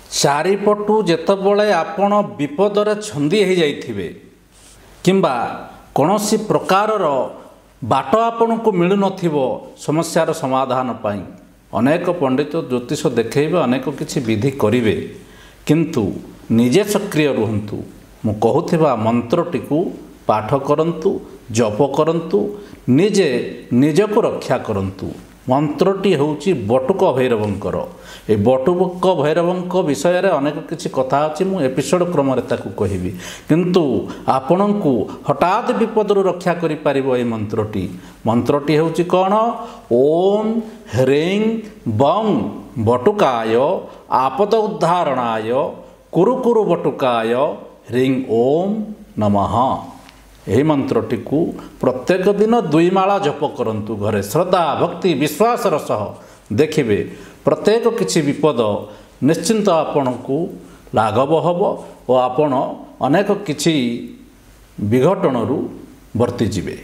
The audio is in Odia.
ଚାରିପଟୁ ଯେତେବେଳେ ଆପଣ ବିପଦରେ ଛନ୍ଦି ହୋଇଯାଇଥିବେ କିମ୍ବା କୌଣସି ପ୍ରକାରର ବାଟ ଆପଣଙ୍କୁ ମିଳୁନଥିବ ସମସ୍ୟାର ସମାଧାନ ପାଇଁ ଅନେକ ପଣ୍ଡିତ ଜ୍ୟୋତିଷ ଦେଖାଇବେ, ଅନେକ କିଛି ବିଧି କରିବେ, କିନ୍ତୁ ନିଜେ ସକ୍ରିୟ ରୁହନ୍ତୁ। ମୁଁ କହୁଥିବା ମନ୍ତ୍ରଟିକୁ ପାଠ କରନ୍ତୁ, ଜପ କରନ୍ତୁ, ନିଜେ ନିଜକୁ ରକ୍ଷା କରନ୍ତୁ। ମନ୍ତ୍ରଟି ହେଉଛି ବଟୁକ ଭୈରବଙ୍କର। ଏ ବଟୁକ ଭୈରବଙ୍କ ବିଷୟରେ ଅନେକ କିଛି କଥା ଅଛି, ମୁଁ ଏପିସୋଡ଼ କ୍ରମରେ ତାକୁ କହିବି, କିନ୍ତୁ ଆପଣଙ୍କୁ ହଠାତ୍ ବିପଦରୁ ରକ୍ଷା କରିପାରିବ ଏହି ମନ୍ତ୍ରଟି। ମନ୍ତ୍ରଟି ହେଉଛି କ'ଣ? ଓମ୍ ହ୍ରିଂ ବଂ ବଟୁକାୟ ଆପଦ ଉଦ୍ଧାରଣାୟ କୁରୁ କୁରୁ ବଟୁକାୟ ହ୍ରିଂ ଓମ୍ ନମଃ। ଏହି ମନ୍ତ୍ରଟିକୁ ପ୍ରତ୍ୟେକ ଦିନ 2 ମାଳ ଜପ କରନ୍ତୁ ଘରେ ଶ୍ରଦ୍ଧା ଭକ୍ତି ବିଶ୍ୱାସର ସହ। ଦେଖିବେ ପ୍ରତ୍ୟେକ କିଛି ବିପଦ ନିଶ୍ଚିନ୍ତ ଆପଣଙ୍କୁ ଲାଘବ ହେବ ଓ ଆପଣ ଅନେକ କିଛି ବିଘଟଣରୁ ବର୍ତ୍ତିଯିବେ।